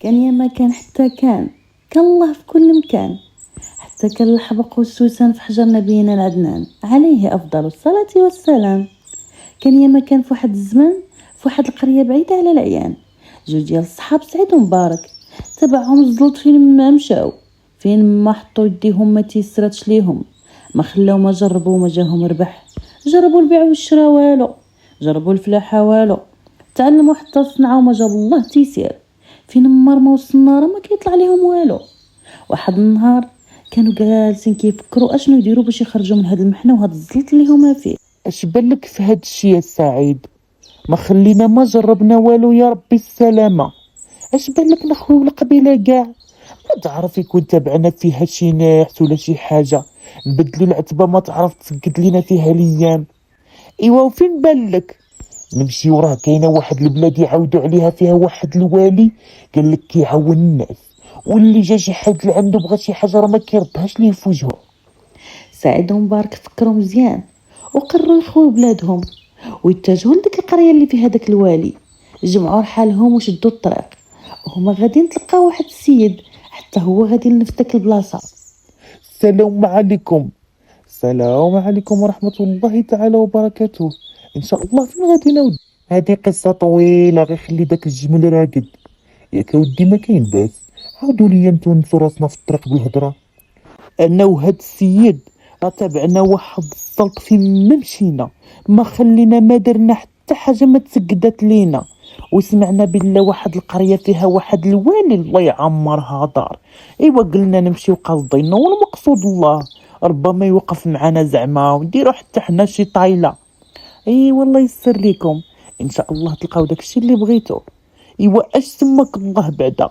كان يا ما كان حتى كان الله في كل مكان. حتى كان الحبق والسوسن في حجر نبينا العدنان عليه أفضل الصلاة والسلام. كان يا ما كان في واحد الزمان في واحد القرية بعيدة على العيان جوج ديال الصحاب سعيد ومبارك. تبعهم الزلط فين ما مشاو، فين ما حطوا يديهم ما تيسراتش ليهم، ما خلاو ما جربوا ما جاهم ربح. جربوا البيع والشراء والو، جربوا الفلاحة والو، تعلموا حتى الصنعة وما جاب الله تيسير. فين ما وصلنا راه ما كيطلع ليهم والو. واحد النهار كانوا جالسين كيفكروا اشنو يديروا باش يخرجوا من هذا المحنه وهذا الزلط اللي هما فيه. اش بالك في هاد الشي يا سعيد؟ ما خلينا ما جربنا والو يا ربي السلامة. اش بالك نخويو القبيلة كاع؟ ما تعرف يكون تبعنا فيها شي ناحس ولا شي حاجة نبدلو العتبة ما تعرف تسقد لينا فيها ليام. ايوا وفين بالك نمشيو؟ راه كاينه واحد البلاد يعاودوا عليها فيها واحد الوالي قال لك كيعاون الناس، واللي جا شي حد اللي عنده بغى شي حاجه راه ما كيردهاش ليه في وجهه. سعيد ومبارك فكروا مزيان وقرروا يخويو بلادهم ويتجهوا لديك القريه اللي فيها داك الوالي. جمعوا رحالهم وشدوا الطريق وهما غاديين تلقاو واحد السيد حتى هو غادي لنفس داك البلاصه. السلام عليكم. السلام عليكم ورحمه الله تعالى وبركاته. ان شاء الله فين غادي نود؟ هذه قصه طويله غير خلي داك الجمل راقد. ياك ودي ما كاين باس، عاودوا لي نتونسوا راسنا في الطريق بالهضره. انا وهاد السيد راه تابعنا واحد السلط فين ما مشينا، ما خلينا ما درنا حتى حاجه ما تسقدت لينا. وسمعنا بالله واحد القريه فيها واحد الوالي الله يعمرها دار. ايوا قلنا نمشيو قاصدينه والمقصود الله، ربما يوقف معنا زعما ونديرو حتى حنا شي طايله. اي والله يسر ليكم ان شاء الله تلقاو داكشي اللي بغيتو. ايوا اش سماك الله بعدا؟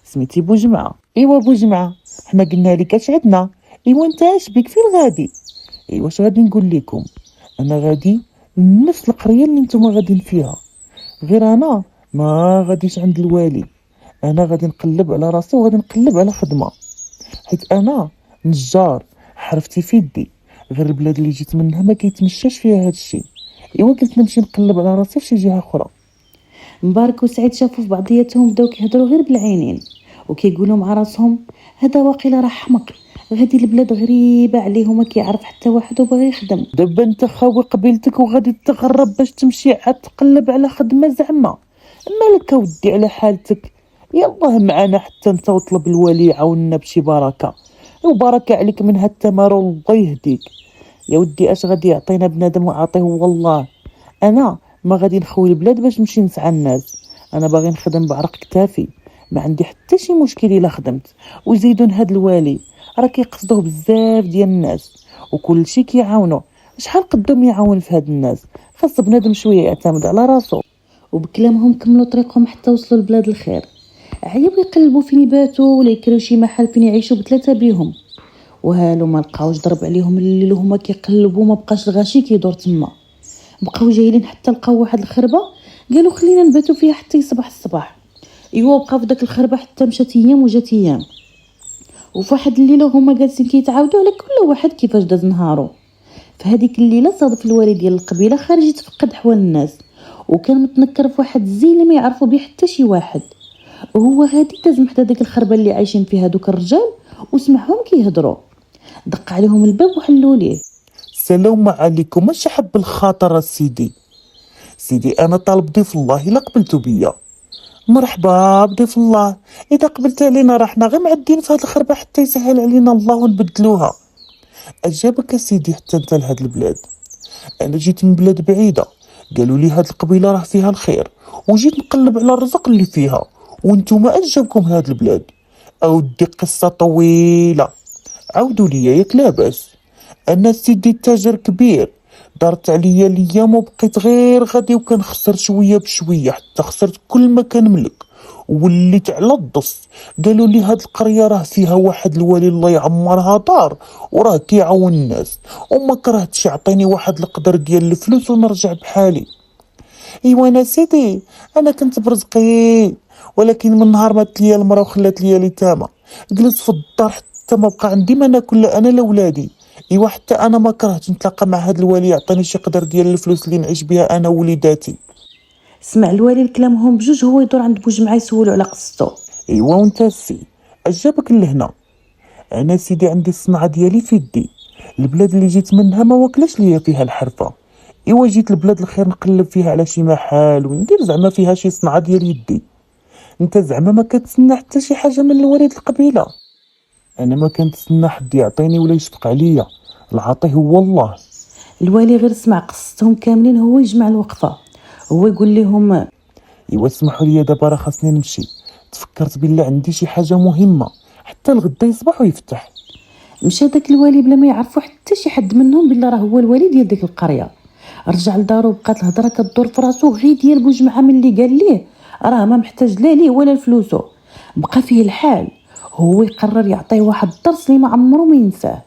سميتي بوجمعه؟ ايوا بوجمعه. حنا قلنا لك اش عندنا. ايوا انت اش بيك فين غادي؟ ايوا واش غادي نقول لكم، انا غادي نفس القريه اللي نتوما غاديين فيها، غير انا ما غاديش عند الوالي. انا غادي نقلب على راسي وغادي نقلب على خدمه، حيت انا نجار حرفتي في يدي. غير البلاد اللي جيت منها ما كيتمشاش فيها هذا الشيء. ايوا قلت نمشي نقلب على راسي في شي جهه اخرى. مبارك وسعيد شافوا في بعضياتهم بداو كيهضروا غير بالعينين وكيقولوا مع راسهم هذا واقيلا راه حمق، غادي البلاد غريبه عليه وما كيعرف حتى واحد وبغى يخدم. دابا انت خاوي قبيلتك وغادي تغرب باش تمشي عاد تقلب على خدمه زعما؟ مالك ودي على حالتك؟ يلاه معانا حتى انت وطلب الولي يعاوننا بشي بركه، وبركه عليك من هاد التمر الله يهديك. يا ودي اش غادي يعطينا بنادم وعطيه والله. انا ما غادي نخوي البلاد باش نمشي نسعى الناس، انا باغي نخدم بعرق كتافي، ما عندي حتى شي مشكل الا خدمت. وزيدون هاد الوالي راه كيقصدوه بزاف ديال الناس وكل شي كيعاونوا. شحال قدهم يعاون في هاد الناس؟ خاص بنادم شويه يعتمد على راسو. وبكلامهم كملوا طريقهم حتى وصلوا لبلاد الخير. عيبوا يقلبوا فين يباتوا ولا يكريو شي محل فين يعيشوا بثلاثه بيهم. وهالو ما لقاوش ضرب عليهم الليل وهما كيقلبوا، ما بقاش الغاشي كيدور تما. بقاو جايين حتى لقاو واحد الخربه، قالوا خلينا نباتوا فيها حتى يصبح الصباح. ايوا بقى في داك الخربه حتى مشات ايام وجات ايام. وفي واحد الليله هما جالسين كيتعاودوا على كل واحد كيفاش داز نهارو. في هذيك الليله صادف الوالي ديال القبيله خارج يتفقد حوال الناس، وكان متنكر في واحد الزين ما يعرفوا به حتى شي واحد. وهو غادي داز محدا ديك الخربه اللي عايشين فيها دوك الرجال وسمعهم كيهضروا. دق عليهم الباب وحلوا ليه. السلام عليكم. اش حب الخاطر سيدي؟ سيدي انا طالب ضيف الله الا قبلتوا بيا. مرحبا بضيف الله، اذا قبلت علينا راه حنا غير معدين في هاد الخربه حتى يسهل علينا الله ونبدلوها. اجابك سيدي حتى انت لهاد البلاد؟ انا جيت من بلاد بعيده، قالوا لي هاد القبيله راه فيها الخير وجيت نقلب على الرزق اللي فيها، وانتوما اش جابكم هاد البلاد؟ اودي قصه طويله، عاودوا لي ياك لاباس. انا سيدي تاجر كبير، دارت عليا الايام وبقيت غير غادي وكنخسر شويه بشويه حتى خسرت كل ما كنملك وليت على الضص. قالوا لي هاد القريه راه فيها واحد الولي الله يعمرها دار وراه كيعاون الناس، وما كرهتش يعطيني واحد القدر ديال الفلوس ونرجع بحالي. ايوا انا سيدي انا كنت برزقي، ولكن من نهار مات ليا المرا وخلات ليا اليتامى جلست في الدار حتى ما بقى عندي ما ناكل لا انا لا ولادي. ايوا حتى انا ما كرهتش نتلاقى مع هاد الوالي يعطيني شي قدر ديال الفلوس اللي نعيش بها انا ووليداتي. سمع الوالي لكلامهم بجوج، هو يدور عند بوجمعه يسولو على قصته. ايوا وانت السي اش جابك لهنا؟ انا سيدي عندي الصنعه ديالي في يدي. البلاد اللي جيت منها ما واكلاش ليا فيها الحرفه. ايوا جيت لبلاد الخير نقلب فيها على شي محل وندير زعما فيها شي صنعه ديال يدي. انت زعما ما كتسنى حتى شي حاجه من الوالد القبيله؟ انا ما كنتسنى حد يعطيني ولا يشفق عليا، العاطي هو الله. الوالي غير سمع قصتهم كاملين، هو يجمع الوقفه، هو يقول لهم ايوا اسمحوا لي دابا راه خاصني نمشي، تفكرت بالله عندي شي حاجه مهمه حتى الغدا يصبح ويفتح. مشى داك الوالي بلا ما يعرفوا حتى شي حد منهم بلا راه هو الوالي ديال ديك القريه. رجع لدارو، بقات الهضره كدور في راسو غير ديال بوجمعه من اللي قال ليه راه ما محتاج لا ليه ولا لفلوسو. بقى فيه الحال، هو يقرر يعطيه واحد الدرس اللي ما عمره ما ينساه.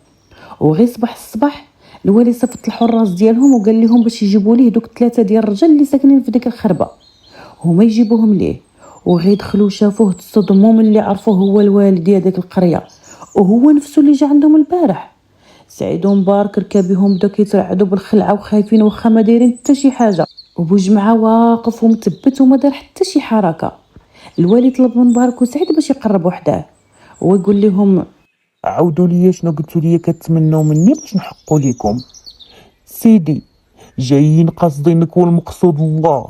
وغير صباح الصباح الوالي صفت الحراس ديالهم وقال لهم باش يجيبوا ليه دوك 3 ديال الرجال اللي ساكنين في ديك الخربه. هما يجيبوهم ليه، وغير دخلوا شافوه تصدموا من اللي عرفوه هو الوالي ديال ديك القريه، وهو نفسه اللي جا عندهم البارح. سعيد ومبارك ركابيهم بداو كيترعدوا بالخلعه وخايفين واخا ما دايرين حتى شي حاجه، وبوجمعه واقف ومثبت وما دار حتى شي حركه. الوالي طلب من مبارك وسعيد باش يقربوا حداه ويقول لهم عاودوا لي شنو قلتوا لي كتمنوا مني باش نحقوا ليكم. سيدي جايين قاصدينك والمقصود الله،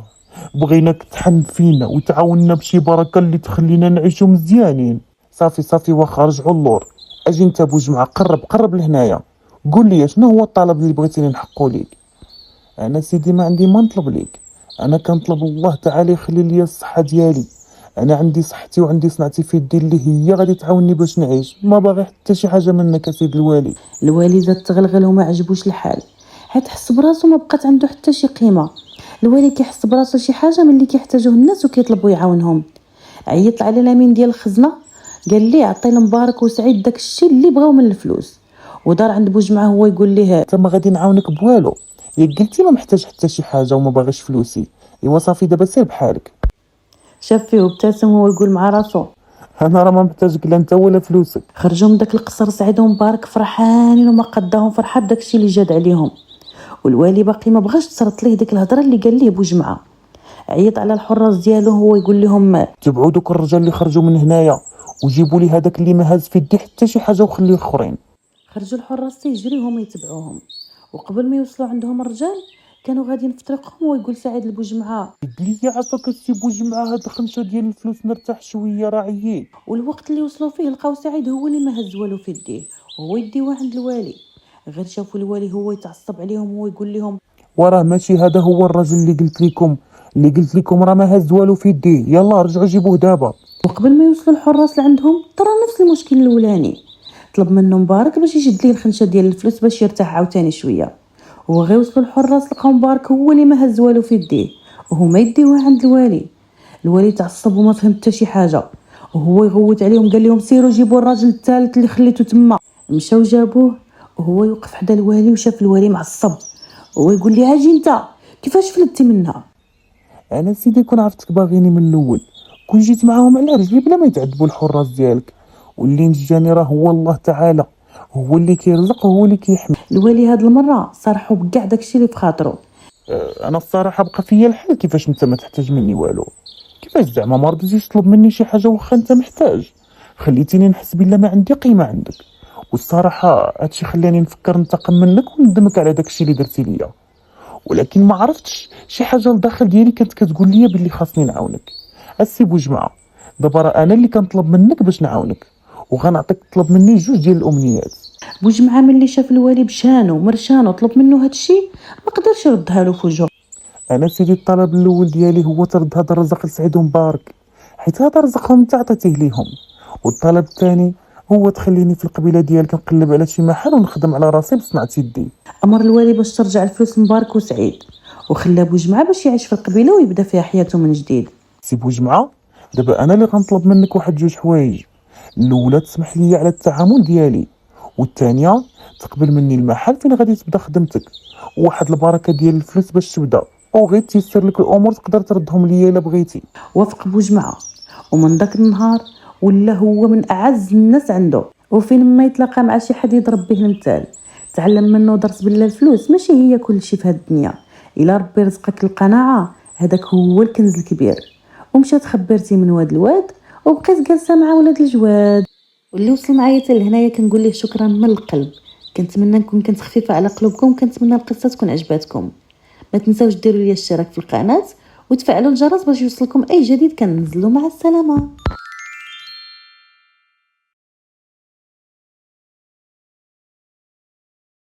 بغيناك تحن فينا وتعاوننا بشي بركه اللي تخلينا نعيشوا مزيانين. صافي واخا رجعوا اللور. اجي انت بوجمعه، قرب لهنايا، قول لي شنو هو الطلب اللي بغيتيني نحقوا ليك. انا سيدي ما عندي ما نطلب ليك، انا كنطلب الله تعالى يخلي لي الصحه ديالي. انا عندي صحتي وعندي صنعتي في يدي اللي هي غادي تعاوني باش نعيش، ما باغي حتى شي حاجه منك يا سيد الوالي. الوالي زاد تغلغل وما عجبوش الحال، حيت حس براسو ما بقات عنده حتى شي قيمه. الوالي كيحس براسو شي حاجه من اللي كيحتاجوه الناس وكيطلبوا يعاونهم. عيط على الامين ديال الخزنه، قال ليه عطي لمبارك وسعيد داك الشيء اللي بغاو من الفلوس، ودار عند بوجمعه هو يقول ليه انت ما غادي نعاونك بوالو، يا قلتي ما محتاج حتى شي حاجه وما باغيش فلوسي. ايوا صافي دابا سير بحالك. شاف فيه وابتسم وهو يقول مع راسو انا راه ما محتاجك لا انت ولا فلوسك. خرجوا من داك القصر سعيد ومبارك فرحانين وما قداهم فرحه بداك الشيء اللي جاد عليهم. والوالي باقي ما بغاش تصرت ليه ديك الهضره اللي قال ليه بوجمعه. عيط على الحراس ديالو هو يقول لهم تبعوا دوك الرجال اللي خرجوا من هنايا وجيبوا لي هذاك اللي ما هز في يدي حتى شي حاجه وخليه اخرين. خرجوا الحراس تيجريو هما يتبعوهم، وقبل ما يوصلوا عندهم الرجال كانوا غاديين في طريقهم. ويقول سعيد لبوجمعه قد لي عافاك تسيبوا جمعة هاد الخمسه ديال الفلوس نرتاح شويه راه عييت. والوقت اللي وصلوا فيه لقاو سعيد هو اللي ما هز والو في يديه وهو يديوه عند الوالي. غير شافوا الوالي هو يتعصب عليهم وهو يقول لهم وراه ماشي هذا هو الرجل اللي قلت لكم راه ما هز والو في يديه، يلا رجعوا جيبوه دابا. وقبل ما يوصلوا الحراس لعندهم طرا نفس المشكل الاولاني. طلب منه مبارك باش يشد ليه الخنشه ديال الفلوس باش يرتاح عاوتاني شويه. وغير وصلوا الحراس لقاو مبارك هو اللي ما هز والو في يديه وهما يديوه عند الوالي. الوالي تعصب وما فهم حتى شي حاجه، وهو يغوت عليهم قال لهم سيروا جيبوا الراجل الثالث اللي خليته تما. مشاو جابوه وهو يوقف حدا الوالي وشاف الوالي معصب، هو يقول لي اجي انت كيفاش فلتي منها؟ انا سيدي كون عرفتك باغيني من الاول كون جيت معاهم على رجلي بلا ما يتعذبوا الحراس ديالك، واللي نجاني راه هو الله تعالى، هو اللي كيرزق وهو اللي كيحمي. الوالي هاد المره صرحوا بكاع داكشي اللي في خاطرو. انا الصراحه بقى فيا الحال، كيفاش انت ما تحتاج مني والو؟ كيفاش زعما ما رضيتيش تطلب مني شي حاجه واخا انت محتاج؟ خليتيني نحس بلا ما عندي قيمه عندك، والصراحه هادشي خلاني نفكر ننتقم منك وندمك على داكشي اللي درتي ليا. ولكن ما عرفتش شي حاجه لداخل ديالي كانت كتقول لي باللي خاصني نعاونك. السي بوجمعه دابا راه انا اللي كنطلب منك باش نعاونك، وغنعطيك تطلب مني جوج ديال الامنيات. بوجمعه ملي شاف الوالي بشانو ومرشان وطلب منه هادشي ما قدرش يردها له في وجهه. انا سيدي الطلب الاول ديالي هو ترد هذا الرزق لسعيد ومبارك، حيت هذا رزقهم انت عطيتيه ليهم. والطلب الثاني هو تخليني في القبيله ديالك نقلب على شي محل ونخدم على راسي بصنعة يدي. امر الوالي باش ترجع الفلوس لمبارك وسعيد، وخلى بوجمعه باش يعيش في القبيله ويبدا فيها حياته من جديد. سي بوجمعه دابا انا اللي غنطلب منك واحد جوج حوايج. الاولى تسمح لي على التعامل ديالي، والثانيه تقبل مني المحل فين غادي تبدا خدمتك، وواحد البركه ديال الفلوس باش تبدا، وغير تيسر لك الامور تقدر تردهم ليا الا بغيتي. وافق بوجمعه، ومن داك النهار ولا هو من اعز الناس عنده، وفين ما يتلاقى مع شي حد يضرب به المثال. تعلم منه درس بالله الفلوس ماشي هي كل شيء في هاد الدنيا، الا ربي رزقك القناعه هذاك هو الكنز الكبير. ومشات خبرتي من واد الواد وبقيت جالسه مع ولاد الجواد. واللي وصل معايا حتى لهنايا كنقول ليه شكرا من القلب. كنتمنى نكون كنت خفيفه على قلوبكم، كنتمنى القصه تكون عجباتكم. ما تنساوش ديروا لي الاشتراك في القناه وتفعلوا الجرس باش يوصلكم اي جديد كننزلو. مع السلامه.